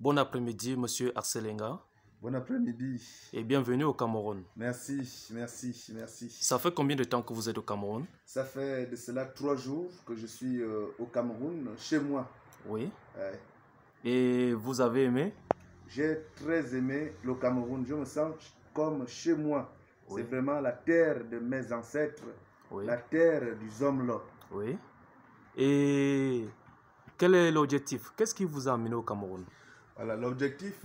Bon après-midi, Monsieur Arselenga, Bon après-midi. et bienvenue au Cameroun. Merci, merci, merci. Ça fait combien de temps que vous êtes au Cameroun? Ça fait de cela 3 jours que je suis au Cameroun, chez moi. Oui. Ouais. Et vous avez aimé? J'ai très aimé le Cameroun. Je me sens comme chez moi. Oui. C'est vraiment la terre de mes ancêtres, Oui. la terre du Zomlo. Oui. Et quel est l'objectif? Qu'est-ce qui vous a amené au Cameroun? Voilà, l'objectif,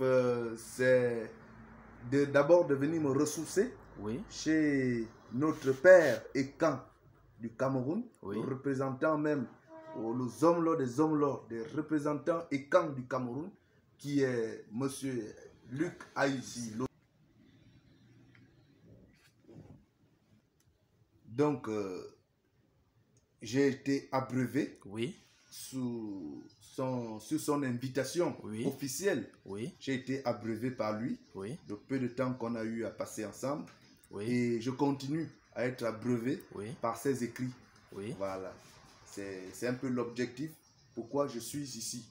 c'est d'abord de venir me ressourcer Oui. chez notre père et camp du Cameroun, Oui. le représentant même, le Zomlo des représentants et camp du Cameroun, qui est Monsieur Luc Haïti. Donc, j'ai été abreuvé. Oui. Sur son invitation Oui. officielle. Oui. J'ai été abreuvé par lui. Oui. De peu de temps qu'on a eu à passer ensemble. Oui. Et je continue à être abreuvé Oui. par ses écrits. Oui. Voilà. C'est un peu l'objectif pourquoi je suis ici.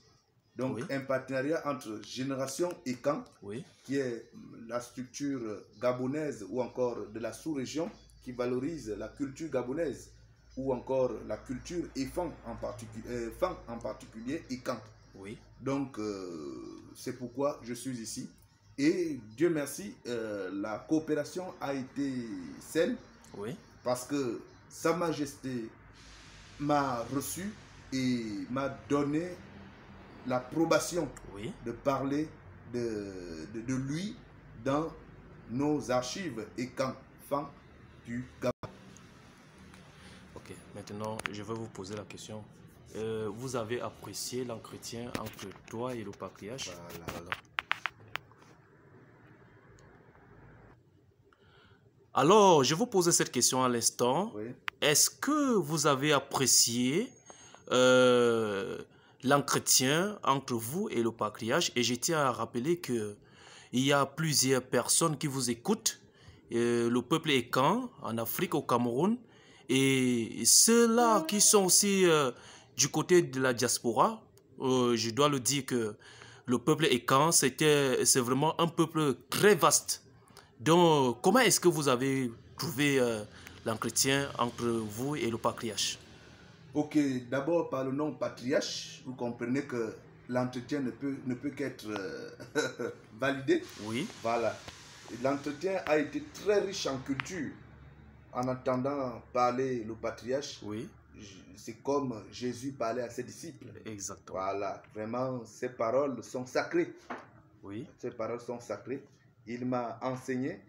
Donc, Oui. un partenariat entre Génération et Camp, Oui. qui est la structure gabonaise ou encore de la sous-région qui valorise la culture gabonaise, ou encore la culture et fan en particulier et Camp. Oui. Donc, c'est pourquoi je suis ici. Et Dieu merci, la coopération a été saine. Oui. Parce que Sa Majesté m'a reçu et m'a donné l'approbation Oui. de parler de lui dans nos archives et camps du Gabon. Ok, maintenant je vais vous poser la question. Vous avez apprécié l'entretien entre toi et le patriarche? Voilà. Alors, je vous posais cette question à l'instant. Oui. Est-ce que vous avez apprécié l'entretien entre vous et le patriarche? Et je tiens à rappeler que il y a plusieurs personnes qui vous écoutent. Le peuple Ekan en Afrique, au Cameroun. Et ceux-là qui sont aussi du côté de la diaspora, je dois le dire que le peuple Ekan, c'est vraiment un peuple très vaste. Donc, comment est-ce que vous avez trouvé l'entretien entre vous et le patriarche? Ok, d'abord par le nom patriarche, vous comprenez que l'entretien ne peut qu'être validé. Oui. Voilà. L'entretien a été très riche en culture. En entendant parler le patriarche, Oui. c'est comme Jésus parlait à ses disciples. Exactement. Voilà, vraiment, ces paroles sont sacrées. Oui. Ces paroles sont sacrées. Il m'a enseigné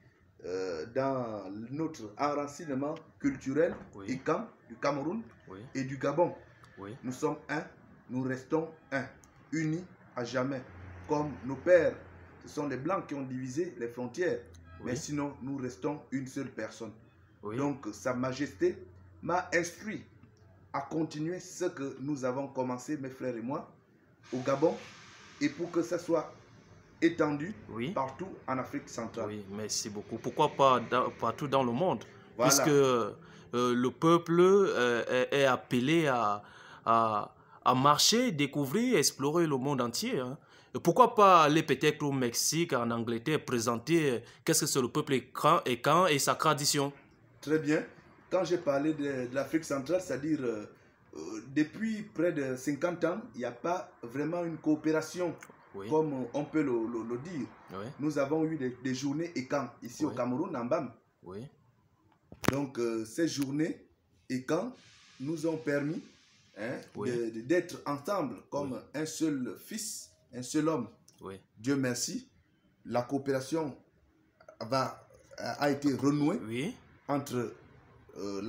dans notre enracinement culturel Oui. du Cameroun Oui. et du Gabon. Oui. Nous sommes un, nous restons un, unis à jamais. Comme nos pères, ce sont les Blancs qui ont divisé les frontières. Oui. Mais sinon, nous restons une seule personne. Oui. Donc, Sa Majesté m'a instruit à continuer ce que nous avons commencé, mes frères et moi, au Gabon, et pour que ça soit étendu Oui. partout en Afrique centrale. Oui, merci beaucoup. Pourquoi pas partout dans le monde? Voilà. Puisque le peuple est appelé à marcher, découvrir, explorer le monde entier. Hein. Et pourquoi pas aller peut-être au Mexique, en Angleterre, présenter qu'est-ce que c'est le peuple et sa tradition? Très bien. Quand j'ai parlé de l'Afrique centrale, c'est-à-dire depuis près de 50 ans, il n'y a pas vraiment une coopération, Oui. comme on peut le dire. Oui. Nous avons eu des journées et camps ici au Cameroun, en BAM. Oui. Donc, ces journées et camps nous ont permis d'être ensemble comme un seul fils, un seul homme. Oui. Dieu merci, la coopération a été renouée entre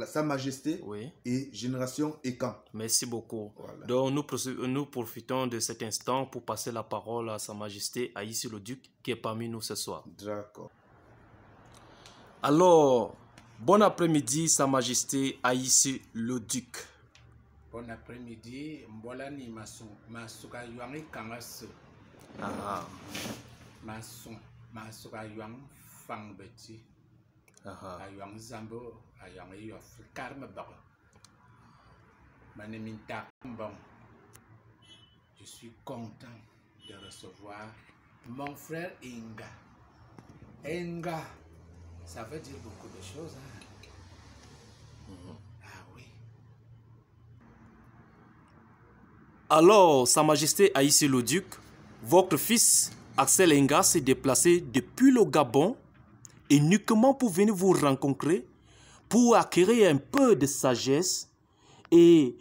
Sa Majesté et Génération et Camp. Merci beaucoup. Voilà. Donc nous profitons de cet instant pour passer la parole à Sa Majesté Haïti le Duc qui est parmi nous ce soir. D'accord. Alors, bon après-midi Sa Majesté Haïti le Duc. Bon après-midi, Mbolani Masuka Yuang Kangas. Masuka Yuang Fang Beti. Ayang Zambo, Ayang Yof Karma Baga. Maneminta Bon. Je suis content de recevoir mon frère Inga. Inga, ça veut dire beaucoup de choses. Hein? Ah oui. Alors, Sa Majesté Haïssé le Duc, votre fils Axel Inga s'est déplacé depuis le Gabon uniquement pour venir vous rencontrer, pour acquérir un peu de sagesse et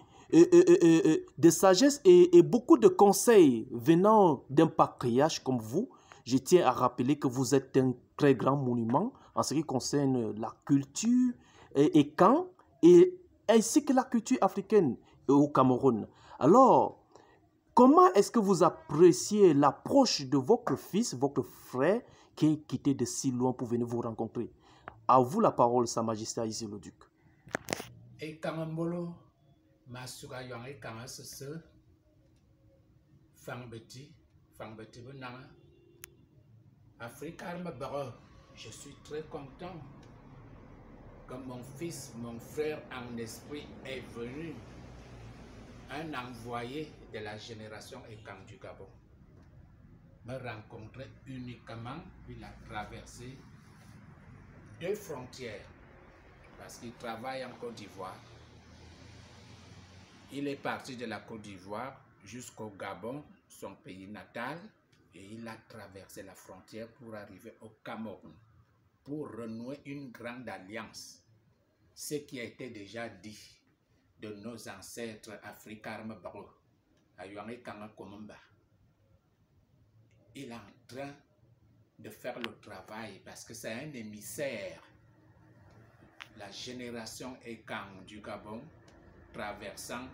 beaucoup de conseils venant d'un patriarche comme vous. Je tiens à rappeler que vous êtes un très grand monument en ce qui concerne la culture et Caen, ainsi que la culture africaine au Cameroun. Alors, comment est-ce que vous appréciez l'approche de votre fils, votre frère, qui est quitté de si loin pour venir vous rencontrer? À vous la parole, Sa Majesté Haïssé le Duc. Et Kangambolo, Masuka Yang et Kangas, Fang Betty Benanga, Africa Mabaro, je suis très content que mon fils, mon frère en esprit est venu, un envoyé de la génération Ekang du Gabon, me rencontrer uniquement, il a traversé 2 frontières parce qu'il travaille en Côte d'Ivoire. Il est parti de la Côte d'Ivoire jusqu'au Gabon, son pays natal, et il a traversé la frontière pour arriver au Cameroun, pour renouer une grande alliance. Ce qui a été déjà dit de nos ancêtres africains, il est en train de faire le travail parce que c'est un émissaire. La génération Ekang du Gabon traversant,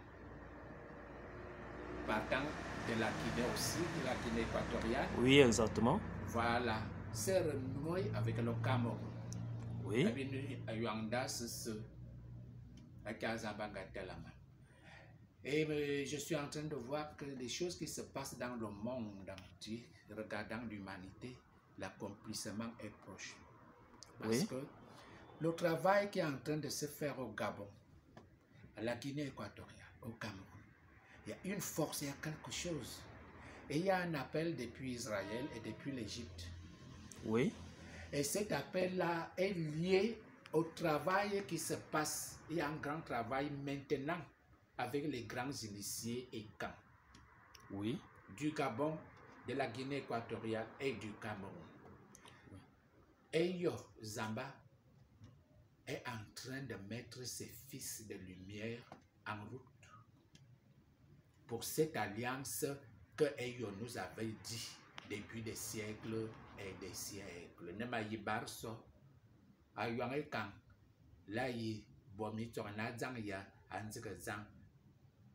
partant de la Guinée aussi, de la Guinée équatoriale. Oui, exactement. Voilà, c'est renoué avec le Cameroun. Oui. Et je suis en train de voir que les choses qui se passent dans le monde entier, regardant l'humanité, l'accomplissement est proche. Parce que le travail qui est en train de se faire au Gabon, à la Guinée équatoriale, au Cameroun, il y a une force, il y a quelque chose. Et il y a un appel depuis Israël et depuis l'Égypte. Oui. Et cet appel-là est lié au travail qui se passe. Il y a un grand travail maintenant avec les grands initiés et camps. Oui. Du Gabon, de la Guinée équatoriale et du Cameroun. Et Yo Zamba est en train de mettre ses fils de lumière en route pour cette alliance que Eyo nous avait dit depuis des siècles et des siècles. Nemayi barso ayuange kan la yi bomi torna zang ya anzika zang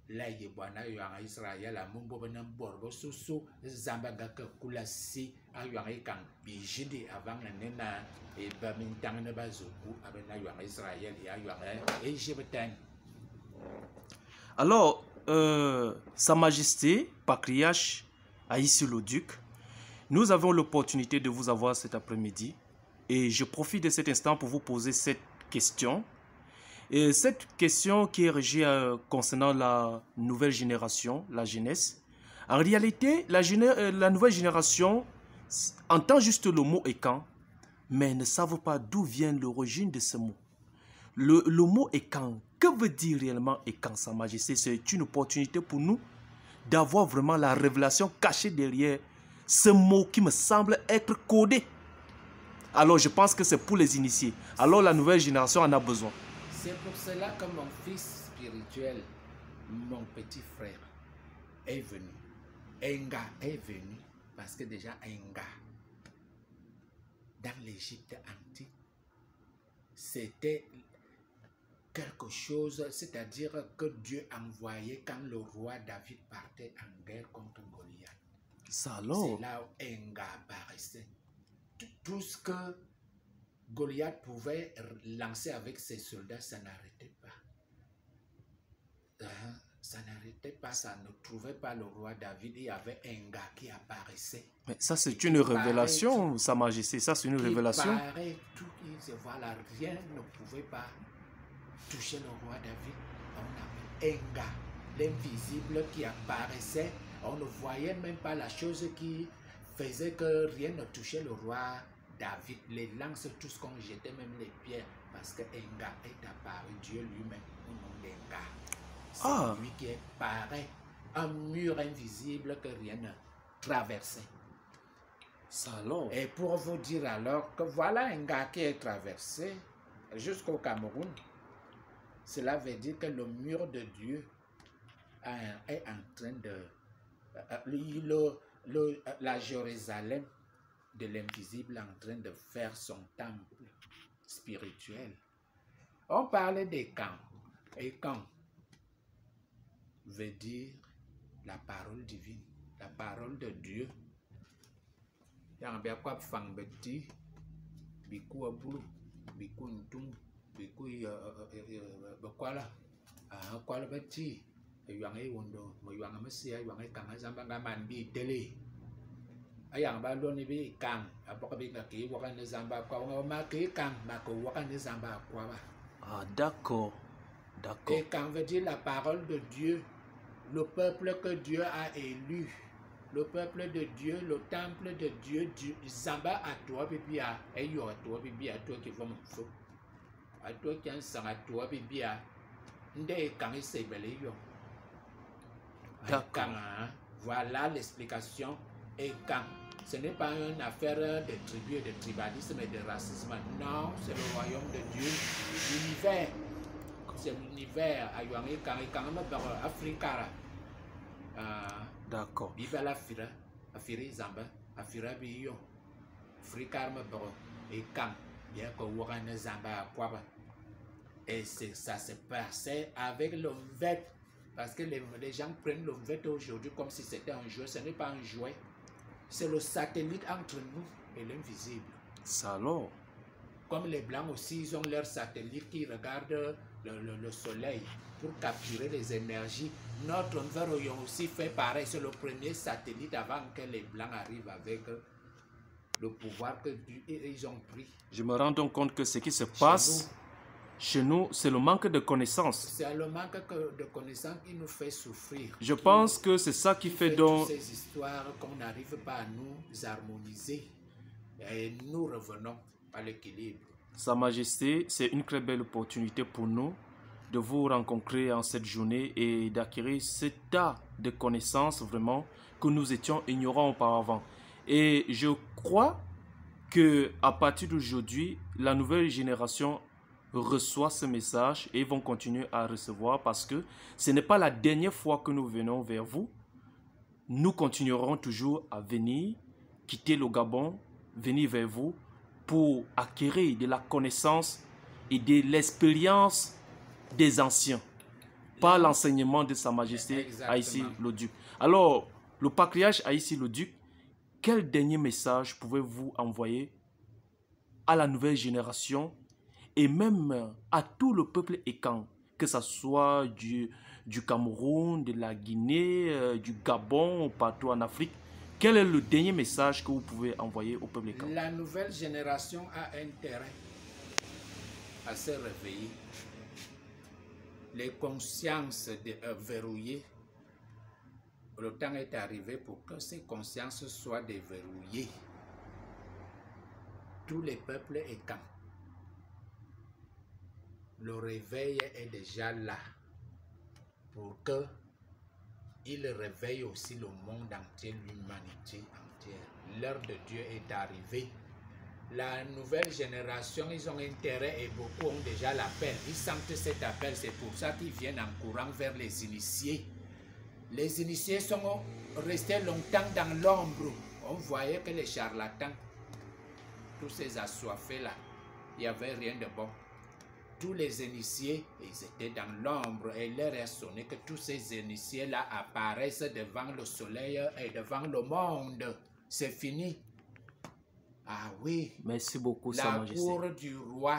la yi bwana ayuange Israël a mumbo benam borbo susu zamba gaka kulasi ayuange kan bijidi avant nena e bamintang ne bazuku abena ayuange Israël et ayuange Égypten. Alors, Sa Majesté, Patriarche Haïssé le Duc, nous avons l'opportunité de vous avoir cet après-midi et je profite de cet instant pour vous poser cette question. Et cette question qui est régie concernant la nouvelle génération, la jeunesse. En réalité, la nouvelle génération entend juste le mot Ekang, mais ne savent pas d'où vient l'origine de ce mot. Le mot Ekang, que veut dire réellement Ekang, Sa Majesté? C'est une opportunité pour nous d'avoir vraiment la révélation cachée derrière ce mot qui me semble être codé. Alors je pense que c'est pour les initiés. Alors la nouvelle génération en a besoin. C'est pour cela que mon fils spirituel, mon petit frère, est venu. Enga est venu parce que déjà Enga, dans l'Égypte antique, c'était quelque chose, c'est-à-dire que Dieu envoyait quand le roi David partait en guerre contre Goliath. Ça alors. C'est là où Enga apparaissait. Tout ce que Goliath pouvait lancer avec ses soldats, ça n'arrêtait pas. Ça n'arrêtait pas, ça ne trouvait pas le roi David. Il y avait Enga qui apparaissait. Mais ça, c'est une révélation, Sa Majesté. Ça, c'est une révélation. Tout, voilà, rien ne pouvait pas toucher le roi David. On avait Enga, l'invisible qui apparaissait On ne voyait même pas la chose qui faisait que rien ne touchait le roi David. Les lances, tout ce qu'on jetait, même les pierres, parce que Enga est apparu, Dieu lui-même, au nom d'Enga. C'est lui qui est pareil, un mur invisible que rien ne traversait. Ça alors. Et pour vous dire alors que voilà un gars qui est traversé jusqu'au Cameroun, cela veut dire que le mur de Dieu est en train de... la Jérusalem de l'invisible est en train de faire son temple spirituel. On parlait des camps. Et camp veut dire la parole divine, la parole de Dieu. Yang bia kwa fang beti biku abulu biku ntung biku bakwala kwala beti yang ai wondo mo yang mesia yang ai kang zamba ngaman bi tele ayang ba lo ni bi kang apoka bi ka ki wakan ne zamba kwa ma ki kang ma ko wakan ne zamba kwa ba. Ah d'accord, d'accord. Et quand veut dire la parole de Dieu, le peuple que Dieu a élu, le peuple de Dieu, le temple de Dieu, Zamba à toi, Bibia, et yo à toi, Bibia, à toi qui va me fou. À toi qui en sang à toi, Bibia, Nde quand il s'est belé yo. Voilà l'explication. Et quand ce n'est pas une affaire de tribu et de tribalisme et de racisme, non, c'est le royaume de Dieu, l'univers. C'est l'univers. Ayouangé, quand on me Africa. D'accord. Biba la fira, afiri zamba, afira biyo, frikar me bro, et quand bien que ouran zamba quoi. Et ça se passait avec le vêt, parce que les gens prennent le vêt aujourd'hui comme si c'était un jeu. Ce n'est pas un jouet, c'est le satellite entre nous et l'invisible. Ça alors. Comme les blancs aussi, ils ont leur satellite qui regarde le soleil pour capturer les énergies. Notre environnement aussi fait pareil. C'est le premier satellite avant que les blancs arrivent avec le pouvoir qu'ils ont pris. Je me rends donc compte que ce qui se passe chez nous, c'est le manque de connaissances. C'est le manque de connaissances qui nous fait souffrir. Je pense que c'est ça qui fait donc... toutes ces histoires qu'on n'arrive pas à nous harmoniser. Et nous revenons à l'équilibre. Sa Majesté, c'est une très belle opportunité pour nous de vous rencontrer en cette journée et d'acquérir cet tas de connaissances vraiment que nous étions ignorants auparavant. Et je crois que à partir d'aujourd'hui, la nouvelle génération reçoit ce message et vont continuer à recevoir parce que ce n'est pas la dernière fois que nous venons vers vous. Nous continuerons toujours à venir, quitter le Gabon, venir vers vous pour acquérir de la connaissance et de l'expérience des anciens, par l'enseignement de Sa Majesté Haïti le Duc. Alors, le patriarche Haïti le Duc, quel dernier message pouvez-vous envoyer à la nouvelle génération et même à tout le peuple écan, que ce soit du Cameroun, de la Guinée, du Gabon, partout en Afrique? Quel est le dernier message que vous pouvez envoyer au peuple écan? La nouvelle génération a intérêt à se réveiller. Les consciences verrouillées, le temps est arrivé pour que ces consciences soient déverrouillées. Tous les peuples écan. Le réveil est déjà là pour que il réveille aussi le monde entier, l'humanité entière. L'heure de Dieu est arrivée. La nouvelle génération, ils ont intérêt et beaucoup ont déjà l'appel. Ils sentent cet appel, c'est pour ça qu'ils viennent en courant vers les initiés. Les initiés sont restés longtemps dans l'ombre. On voyait que les charlatans, tous ces assoiffés-là, il n'y avait rien de bon. Tous les initiés, ils étaient dans l'ombre et l'heure est sonné que tous ces initiés-là apparaissent devant le soleil et devant le monde. C'est fini. Ah oui. Merci beaucoup, Sa Majesté. La cour du roi,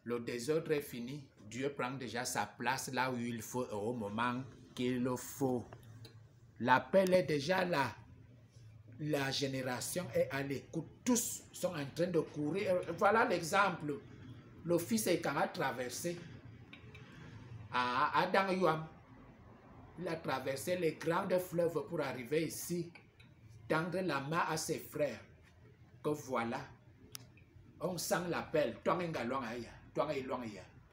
le désordre est fini. Dieu prend déjà sa place là où il faut et au moment qu'il le faut. L'appel est déjà là. La génération est à l'écoute. Tous sont en train de courir. Voilà l'exemple. Le fils est quand même traversé à Adam Yuam. Il a traversé les grands fleuves pour arriver ici, tendre la main à ses frères. Que voilà, on sent l'appel.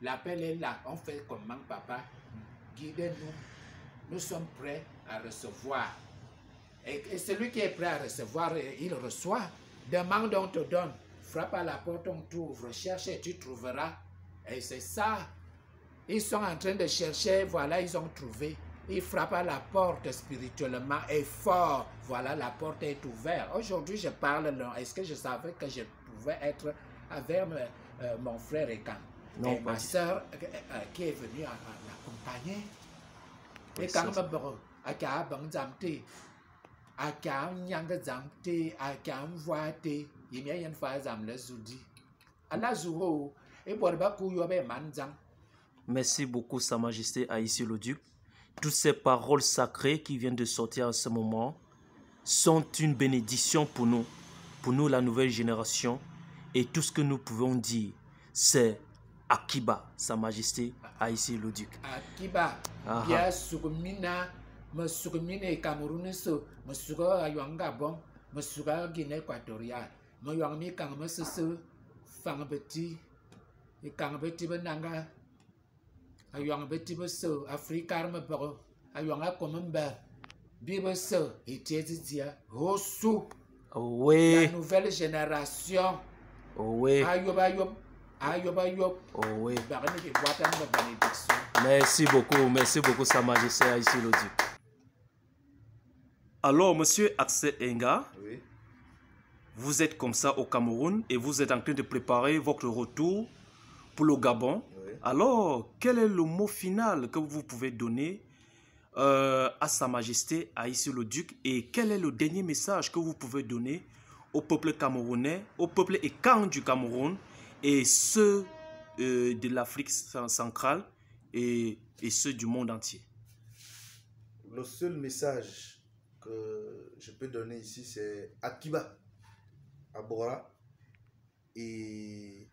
L'appel est là. On fait comment, papa? Guidez-nous. Nous sommes prêts à recevoir. Et celui qui est prêt à recevoir, il reçoit. Demande, on te donne. Frappe à la porte, on t'ouvre. Cherche et tu trouveras. Et c'est ça. Ils sont en train de chercher. Voilà, ils ont trouvé. Ils frappent à la porte spirituellement et fort. Voilà, la porte est ouverte. Aujourd'hui, je parle. Est-ce que je savais que je pouvais être avec mon frère et et ma soeur qui est venue l'accompagner? Et quand je me Merci beaucoup, Sa Majesté Haïti le Duc. Toutes ces paroles sacrées qui viennent de sortir en ce moment sont une bénédiction pour nous la nouvelle génération. Et tout ce que nous pouvons dire, c'est Akiba, Sa Majesté Haïti le Duc. Akiba, bien Sougmina, me Sougmine Cameroun, me Souga Ayong Gabon, me Souga Guinée équatoriale, me Yangmi Kangme Sese, Fangabeti, et Kangabeti Benanga, Ayong Beti Beso, Africa me Boro, Ayonga Comember, Bibeso, et Tiezia, Rossou, la nouvelle génération. Oui. Oui. Merci beaucoup, Sa Majesté Haïti le Duc. Alors, monsieur Axel Enga, Oui. vous êtes comme ça au Cameroun et vous êtes en train de préparer votre retour pour le Gabon. Oui. Alors, quel est le mot final que vous pouvez donner à Sa Majesté Haïti le Duc et quel est le dernier message que vous pouvez donner au peuple camerounais, au peuple écan du Cameroun et ceux de l'Afrique centrale et ceux du monde entier? Le seul message que je peux donner ici, c'est Akiba, Abora, et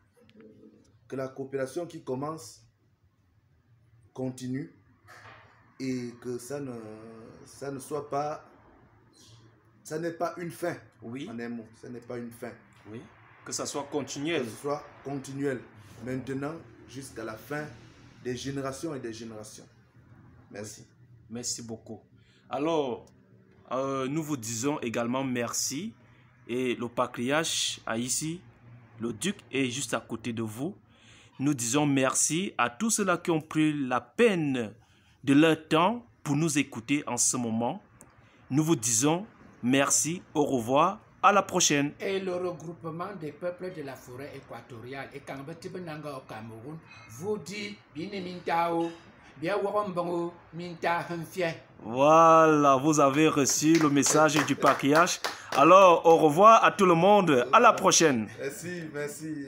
que la coopération qui commence continue et que ça ne soit pas, ça n'est pas une fin. Oui. En un mot, ça n'est pas une fin. Oui. Que ça soit continuel. Que ce soit continuel. Maintenant, jusqu'à la fin des générations et des générations. Merci. Oui. Merci beaucoup. Alors, nous vous disons également merci. Et le patriarche Haïti, le Duc, est juste à côté de vous. Nous disons merci à tous ceux-là qui ont pris la peine de leur temps pour nous écouter en ce moment. Nous vous disons merci, au revoir, à la prochaine. Et le regroupement des peuples de la forêt équatoriale et Kangabati Benanga au Cameroun vous dit Binemintao, bien Warambongo, Minta Hanfien. Voilà, vous avez reçu le message du patriarche. Alors, au revoir à tout le monde, à la prochaine. Merci, merci.